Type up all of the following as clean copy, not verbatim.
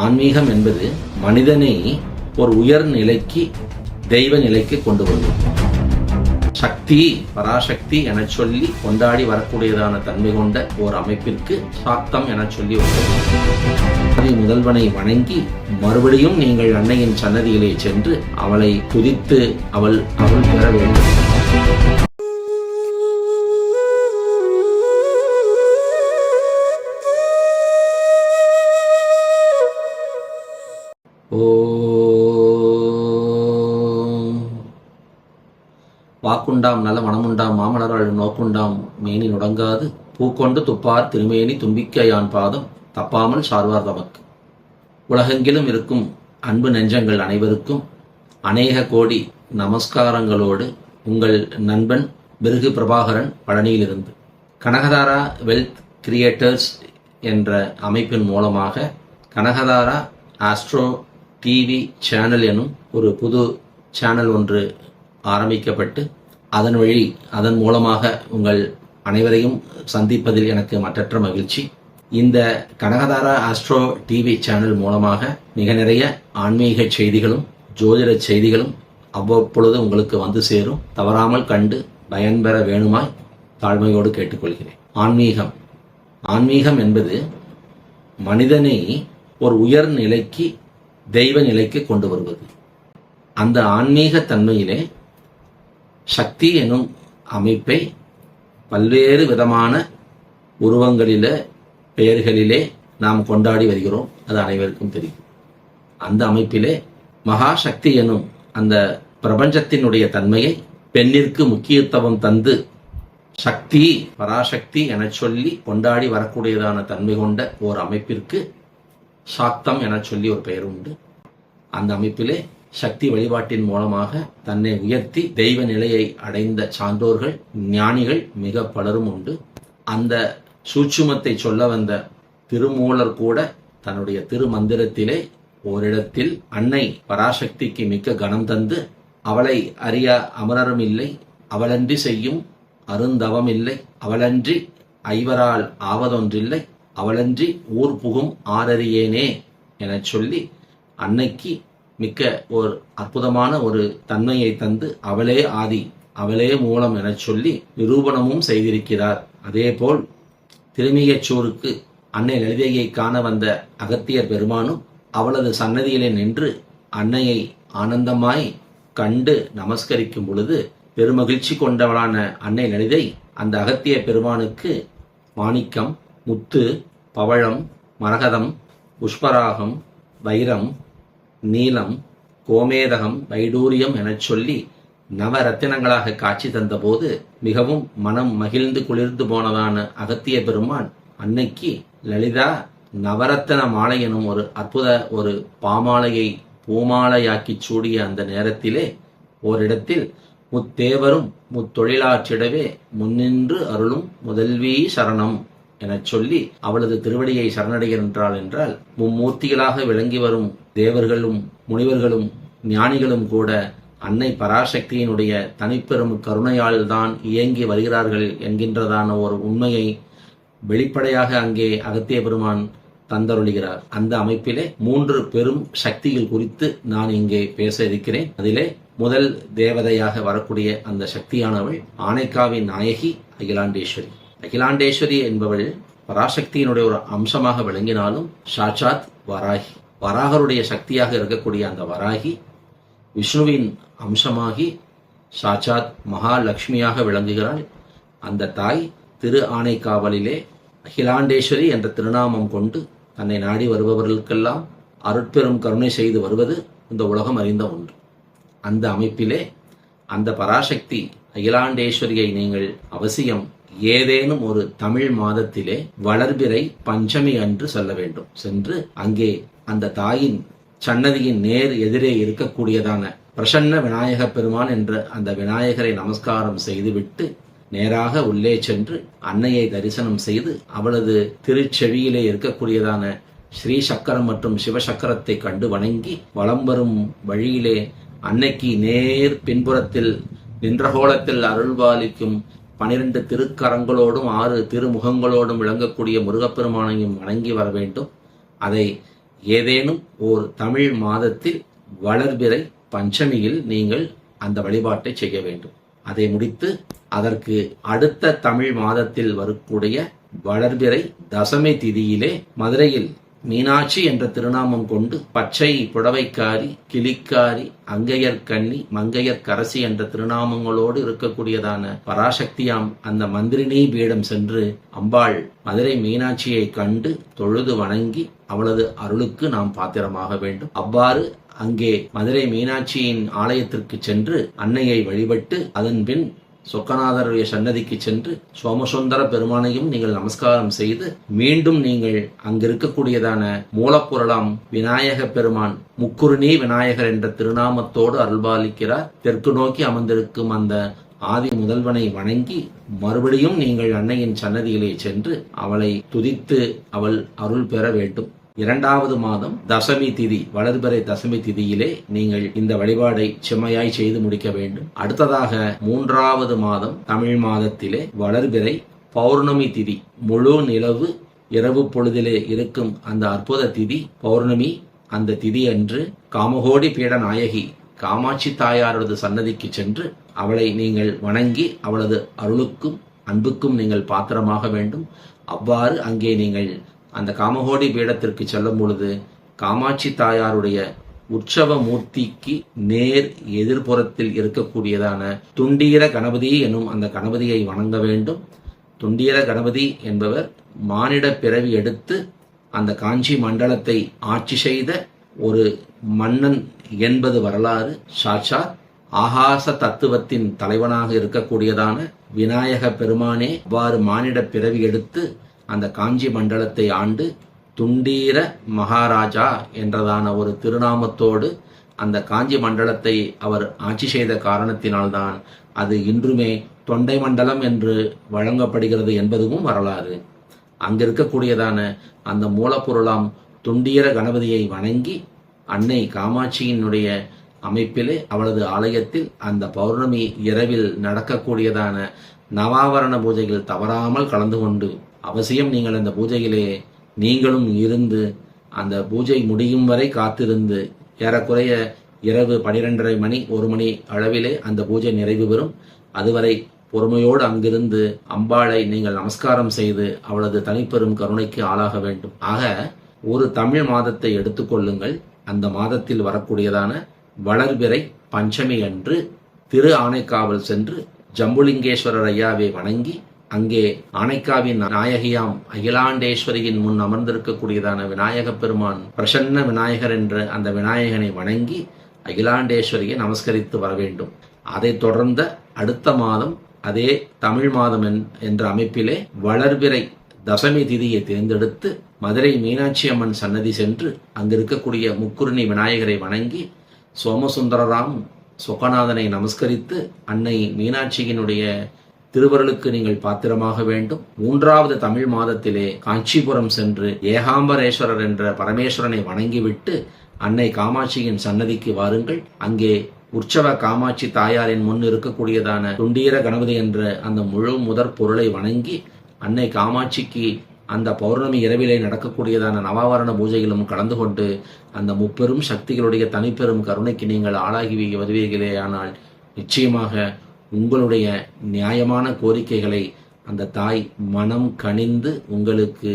ஆன்மீகம் என்பது மனிதனை ஒரு உயர் நிலைக்கு, தெய்வ நிலைக்கு கொண்டு வருவது. சக்தி, பராசக்தி என சொல்லி கொண்டாடி வரக்கூடியதான தன்மை கொண்ட ஒரு அமைப்பிற்கு சாக்தம் என சொல்லி முதல்வனை வணங்கி மறுபடியும் நீங்கள் அன்னையின் சன்னதியிலே சென்று அவளை துதித்து அவள் அருள் பெற வேண்டும். வாக்குண்டாம் நல்ல மனமுண்டாம் மாமலராள் நோக்குண்டாம் மேனி நுடங்காது பூக்கொண்டு துப்பார் திருமேனி தும்பிக்க யான் பாதம் தப்பாமல் சார்வார் தமக்கு. உலகெங்கிலும் இருக்கும் அன்பு நெஞ்சங்கள் அனைவருக்கும் அநேக கோடி நமஸ்காரங்களோடு உங்கள் நண்பன் பிருகு பிரபாகரன் பழனியிலிருந்து. கனகதாரா வெல்த் கிரியேட்டர்ஸ் என்ற அமைப்பின் மூலமாக கனகதாரா ஆஸ்ட்ரோ டிவி சேனல் எனும் ஒரு புது சேனல் ஒன்று ஆரம்பிக்கப்பட்டு அதன் மூலமாக உங்கள் அனைவரையும் சந்திப்பதில் எனக்கு மற்றற்ற மகிழ்ச்சி. இந்த கனகதாரா ஆஸ்ட்ரோ டிவி சேனல் மூலமாக மிக நிறைய ஆன்மீக செய்திகளும் ஜோதிட செய்திகளும் அவ்வப்பொழுது உங்களுக்கு வந்து சேரும். தவறாமல் கண்டு பயன்பெற வேணுமாய் தாழ்மையோடு கேட்டுக்கொள்கிறேன். ஆன்மீகம் என்பது மனிதனை ஒரு உயர் நிலைக்கு, தெய்வ நிலைக்கு கொண்டு வருவது. அந்த ஆன்மீக தன்மையிலே சக்தி எனும் அமைப்பை பல்வேறு விதமான உருவங்களிலே, பெயர்களிலே நாம் கொண்டாடி வருகிறோம். அது அனைவருக்கும் தெரியும். அந்த அமைப்பிலே மகாசக்தி எனும் அந்த பிரபஞ்சத்தினுடைய தன்மையை பெண்ணிற்கு முக்கியத்துவம் தந்து சக்தி, பராசக்தி என சொல்லி கொண்டாடி வரக்கூடியதான தன்மை கொண்ட ஓர் அமைப்பிற்கு சாக்தம் என சொல்லி ஒரு பெயர் உண்டு. அந்த அமைப்பிலே சக்தி வழிபாட்டின் மூலமாக தன்னை உயர்த்தி தெய்வ நிலையை அடைந்த சான்றோர்கள், ஞானிகள் மிக பலரும் உண்டு. அந்த சூட்சுமத்தை சொல்ல வந்த திருமூலர் கூட தன்னுடைய திருமந்திரத்திலே ஓரிடத்தில் அன்னை பராசக்திக்கு மிக்க கனம் தந்து, அவளை அறிய அமரரும் இல்லை, அவளன்றி செய்யும் அருந்தவம் இல்லை, அவளன்றி ஐவரால் ஆவதொன்றில்லை, அவளன்றி ஊர் புகும் ஆரறியேனே என சொல்லி அன்னைக்கு மிக்க ஒரு அற்புதமான ஒரு தன்மையை தந்து அவளே ஆதி, அவளே மூலம் என சொல்லி நிரூபணமும் செய்திருக்கிறார். அதேபோல் திருமியச்சூருக்கு அன்னை லலிதையை காண வந்த அகத்தியர் பெருமானும் அவளது சன்னதியிலே நின்று அன்னையை ஆனந்தமாய் கண்டு நமஸ்கரிக்கும் பொழுது பெருமகிழ்ச்சி கொண்டவளான அன்னை லலிதை அந்த அகத்திய பெருமானுக்கு மாணிக்கம், முத்து, பவழம், மரகதம், புஷ்பராகம், வைரம், நீலம், கோமேதகம், வைடூரியம் என சொல்லி நவரத்தினங்களாக காட்சி தந்தபோது மிகவும் மனம் மகிழ்ந்து குளிர்ந்து போனதான அகத்திய பெருமான் அன்னைக்கு லலிதா நவரத்தன மாலை எனும் ஒரு அற்புத ஒரு பாமாலையை பூமாலையாக்கி சூடிய அந்த நேரத்திலே ஓரிடத்தில் முத்தேவரும் முத்தொழிலாற்றிடவே முன்னின்று அருளும் முதல்வி சரணம் என சொல்லி அவளது திருவடியை சரணடைகின்றாள் என்றால் மும்மூர்த்திகளாக விளங்கி வரும் தேவர்களும் முனிவர்களும் ஞானிகளும் கூட அன்னை பராசக்தியினுடைய தனிப்பெரும் கருணையால் தான் இயங்கி வருகிறார்கள் என்கின்றதான ஒரு உண்மையை வெளிப்படையாக அங்கே அகத்திய பெருமான் தந்தருளுகிறார். அந்த அமைப்பிலே 3 பெரும் சக்திகள் குறித்து நான் இங்கே பேச இருக்கிறேன். அதிலே முதல் தேவதையாக வரக்கூடிய அந்த சக்தியானவள் ஆனைக்காவின் நாயகி அகிலாண்டேஸ்வரி. அகிலாண்டேஸ்வரி என்பவள் பராசக்தியினுடைய ஒரு அம்சமாக விளங்கினாலும் சாட்சாத் வராகி, வராகருடைய சக்தியாக இருக்கக்கூடிய அந்த வராகி விஷ்ணுவின் அம்சமாகி சாட்சாத் மகாலட்சுமியாக விளங்குகிறாள். அந்த தாய் திரு ஆனைக்காவலிலே அகிலாண்டேஸ்வரி என்ற திருநாமம் கொண்டு தன்னை நாடி வருபவர்களுக்கெல்லாம் அருட்பெரும் கருணை செய்து வருவது இந்த உலகம் அறிந்த ஒன்று. அந்த அமைப்பிலே அந்த பராசக்தி அகிலாண்டேஸ்வரியை நீங்கள் அவசியம் ஏதேனும் ஒரு தமிழ் மாதத்திலே வளர்பிறை பஞ்சமி அன்று செல்ல வேண்டும். சென்று அங்கே அந்த தாயின் சன்னதியின் நேர் எதிரே இருக்கக்கூடியதான பிரசன்ன விநாயக பெருமான் என்ற அந்த விநாயகரை நமஸ்காரம் செய்துவிட்டு நேராக உள்ளே சென்று அன்னையை தரிசனம் செய்து அவளது திருச்செவியிலே இருக்கக்கூடியதான ஸ்ரீ சக்கரம் மற்றும் சிவசக்கரத்தை கண்டு வணங்கி வலம் வரும் வழியிலே அன்னைக்கு நேர் பின்புறத்தில் நின்றகோலத்தில் அருள்பாலிக்கும் 12 திருக்கரங்களோடும் 6 திருமுகங்களோடும் விளங்கக்கூடிய முருகப்பெருமானையும் வணங்கி வர வேண்டும். அதை ஏதேனும் ஓர் தமிழ் மாதத்தில் வளர்பிறை பஞ்சமியில் நீங்கள் அந்த வழிபாட்டை செய்ய வேண்டும். அதை முடித்து அதற்கு அடுத்த தமிழ் மாதத்தில் வரக்கூடிய வளர்பிறை தசமி திதியிலே மதுரையில் மீனாட்சி என்ற திருநாமம் கொண்டு பச்சை புடவைக்காரி, கிளிக்காரி, அங்கையர்கண்ணி, மங்கையர்க்கரசி என்ற திருநாமங்களோடு இருக்கக்கூடியதான பராசக்தியாம் அந்த மந்திரினி பீடம் சென்று அம்பாள் மதுரை மீனாட்சியை கண்டு தொழுது வணங்கி அவளது அருளுக்கு நாம் பாத்திரமாக வேண்டும். அவ்வாறு அங்கே மதுரை மீனாட்சியின் ஆலயத்திற்கு சென்று அன்னையை வழிபட்டு அதன் பின் சொக்கநாதருடைய சன்னதிக்கு சென்று சோமசுந்தர பெருமானையும் நீங்கள் நமஸ்காரம் செய்து மீண்டும் நீங்கள் அங்கிருக்கக்கூடியதான மூலப்பொருளாம் விநாயக பெருமான் முக்குருணி விநாயகர் என்ற திருநாமத்தோடு அருள்பாலிக்கிறார். தெற்கு நோக்கி அமர்ந்திருக்கும் அந்த ஆதி முதல்வனை வணங்கி மறுபடியும் நீங்கள் அன்னையின் சன்னதியிலே சென்று அவளை துதித்து அவள் அருள் பெற வேண்டும். இரண்டாவது மாதம் தசமி திதி, வளர்பிறை தசமி திதியிலே நீங்கள் இந்த வழிபாடை செம்மையாய் செய்து முடிக்க வேண்டும். அடுத்ததாக மூன்றாவது மாதம் தமிழ் மாதத்திலே வளர்பிறை பௌர்ணமி திதி, முழு நிலவு இரவு பொழுதிலே இருக்கும் அந்த அற்புத திதி பௌர்ணமி. அந்த திதி அன்று காமகோடி பீட நாயகி காமாட்சி தாயாரது சன்னதிக்கு சென்று அவளை நீங்கள் வணங்கி அவளது அருளுக்கும் அன்புக்கும் நீங்கள் பாத்திரமாக வேண்டும். அவ்வாறு அங்கே நீங்கள் அந்த காமகோடி பீடத்திற்கு செல்லும் பொழுது காமாட்சி தாயாருடைய உற்சவ மூர்த்திக்கு நேர் எதிர்ப்புறத்தில் இருக்கக்கூடியதான துண்டீர கணபதி எனும் அந்த கணபதியை வணங்க வேண்டும். துண்டீர கணபதி என்பவர் மானிட பிறவி எடுத்து அந்த காஞ்சி மண்டலத்தை ஆட்சி செய்த ஒரு மன்னன் என்பது வரலாறு. சாட்சாத் ஆகாச தத்துவத்தின் தலைவனாக இருக்கக்கூடியதான விநாயக பெருமானே அவ்வாறு மானிட பிறவி எடுத்து அந்த காஞ்சி மண்டலத்தை ஆண்டு துண்டீர மகாராஜா என்றதான ஒரு திருநாமத்தோடு அந்த காஞ்சி மண்டலத்தை அவர் ஆட்சி செய்த காரணத்தினால்தான் அது இன்றுமே தொண்டை மண்டலம் என்று வழங்கப்படுகிறது என்பதும் வரலாறு. அங்கிருக்கக்கூடியதான அந்த மூலப்பொருளாம் துண்டீர கணபதியை வணங்கி அன்னை காமாட்சியினுடைய அமைப்பிலே அவளது ஆலயத்தில் அந்த பௌர்ணமி இரவில் நடக்கக்கூடியதான நவாவரண பூஜைகள் தவறாமல் கலந்து கொண்டு அவசியம் நீங்கள் அந்த பூஜையிலே நீங்களும் இருந்து அந்த பூஜை முடியும் வரை காத்திருந்து ஏறக்குறைய இரவு 12:30 மணி 1 மணி அளவிலே அந்த பூஜை நிறைவு பெறும். அதுவரை பொறுமையோடு அங்கிருந்து அம்பாளை நீங்கள் நமஸ்காரம் செய்து அவளது தனிப்பெரும் கருணைக்கு ஆளாக வேண்டும். ஆக ஒரு தமிழ் மாதத்தை எடுத்துக்கொள்ளுங்கள். அந்த மாதத்தில் வரக்கூடியதான வளர்பிறை பஞ்சமி அன்று திரு ஆனைக்காவல் சென்று ஜம்புலிங்கேஸ்வரர் ஐயாவை வணங்கி அங்கே ஆனைக்காவின் நாயகியாம் அகிலாண்டேஸ்வரியின் முன் அமர்ந்திருக்கக்கூடியதான விநாயக பெருமான் பிரசன்ன விநாயகர் என்ற அந்த விநாயகனை வணங்கி அகிலாண்டேஸ்வரியை நமஸ்கரித்து வர வேண்டும். அதை தொடர்ந்த அடுத்த மாதம் அதே தமிழ் மாதம் என்ற அமைப்பிலே வளர்பிறை தசமி திதியை தேர்ந்தெடுத்து மதுரை மீனாட்சி அம்மன் சன்னதி சென்று அங்கிருக்கக்கூடிய முக்குருணி விநாயகரை வணங்கி சோமசுந்தரராம் சொக்கநாதனை நமஸ்கரித்து அன்னை மீனாட்சியினுடைய திருவருளுக்கு நீங்கள் பாத்திரமாக வேண்டும். மூன்றாவது தமிழ் மாதத்திலே காஞ்சிபுரம் சென்று ஏகாம்பரேஸ்வரர் என்ற பரமேஸ்வரனை வணங்கிவிட்டு அன்னை காமாட்சியின் சன்னதிக்கு வாருங்கள். அங்கே உற்சவ காமாட்சி தாயாரின் முன் இருக்கக்கூடியதான துண்டீர கணபதி என்ற அந்த முழு முதற் பொருளை வணங்கி அன்னை காமாட்சிக்கு அந்த பௌர்ணமி இரவிலே நடக்கக்கூடியதான நவாவரண பூஜைகளும் கலந்து கொண்டு அந்த முப்பெரும் சக்திகளுடைய தனிப்பெரும் கருணைக்கு நீங்கள் ஆளாகி வருவீர்களேயானால் நிச்சயமாக உங்களுடைய நியாயமான கோரிக்கைகளை அந்த தாய் மனம் கனிந்து உங்களுக்கு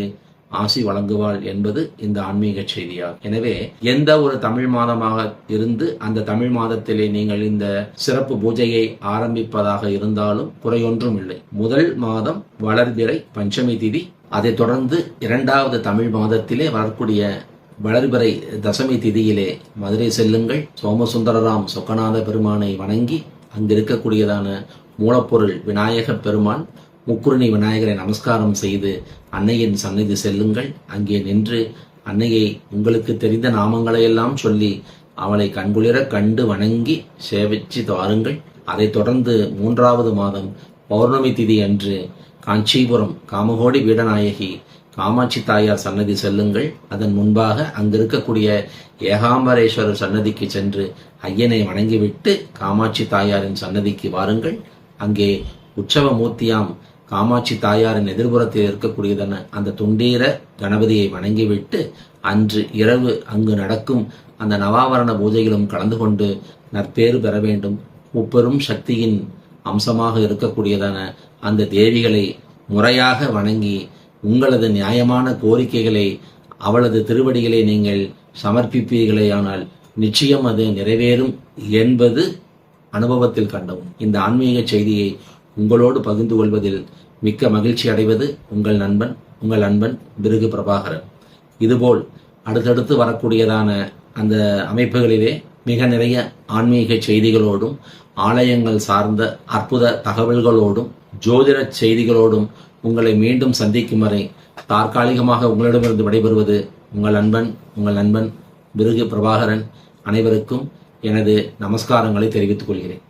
ஆசி வழங்குவாள் என்பது இந்த ஆன்மீக செய்தியாகும். எனவே எந்த ஒரு தமிழ் மாதமாக இருந்து அந்த தமிழ் மாதத்திலே நீங்கள் இந்த சிறப்பு பூஜையை ஆரம்பிப்பதாக இருந்தாலும் குறையொன்றும் இல்லை. முதல் மாதம் வளர்பிறை பஞ்சமி திதி, அதைத் தொடர்ந்து இரண்டாவது தமிழ் மாதத்திலே வரக்கூடிய வளர்பிறை தசமி திதியிலே மதுரை செல்லுங்கள். சோமசுந்தரராம் சொக்கநாத பெருமானை வணங்கி அங்கிருக்கக்கூடியதான மூலப்பொருள் விநாயக பெருமான் முக்குருணி விநாயகரை நமஸ்காரம் செய்து அன்னையின் சந்நிதி செல்லுங்கள். அங்கே நின்று அன்னையை உங்களுக்கு தெரிந்த நாமங்களையெல்லாம் சொல்லி அவளை கண்குளிர கண்டு வணங்கி சேவிச்சு வாருங்கள். அதைத் தொடர்ந்து மூன்றாவது மாதம் பௌர்ணமி திதி அன்று காஞ்சிபுரம் காமகோடி வீடநாயகி காமாட்சி தாயார் சன்னதி செல்லுங்கள். அதன் முன்பாக அங்கிருக்கக்கூடிய ஏகாம்பரேஸ்வரர் சன்னதிக்கு சென்று ஐயனை வணங்கிவிட்டு காமாட்சி தாயாரின் சன்னதிக்கு வாருங்கள். அங்கே உற்சவ மூர்த்தியாம் காமாட்சி தாயாரின் எதிர்புறத்தில் இருக்கக்கூடியதான அந்த துண்டீர கணபதியை வணங்கிவிட்டு அன்று இரவு அங்கு நடக்கும் அந்த நவாவரண பூஜைகளும் கலந்து கொண்டு நற்பேறு பெற வேண்டும். முப்பெரும் சக்தியின் அம்சமாக இருக்கக்கூடியதான அந்த தேவிகளை முறையாக வணங்கி உங்களது நியாயமான கோரிக்கைகளை அவளது திருவடிகளை நீங்கள் சமர்ப்பிப்பீர்களேயானால் நிச்சயம் அது நிறைவேறும் என்பது அனுபவத்தில் கண்டோம். இந்த ஆன்மீக செய்தியை உங்களோடு பகிர்ந்து கொள்வதில் மிக்க மகிழ்ச்சி அடைவது உங்கள் அன்பன் பிருகு பிரபாகரன். இதுபோல் அடுத்தடுத்து வரக்கூடியதான அந்த அமைப்புகளிலே மிக நிறைய ஆன்மீக செய்திகளோடும் ஆலயங்கள் சார்ந்த அற்புத தகவல்களோடும் ஜோதிட செய்திகளோடும் உங்களை மீண்டும் சந்திக்கும் வரை தற்காலிகமாக உங்களிடமிருந்து விடைபெறுவது உங்கள் நண்பன் பிருகு பிரபாகரன். அனைவருக்கும் எனது நமஸ்காரங்களை தெரிவித்துக் கொள்கிறேன்.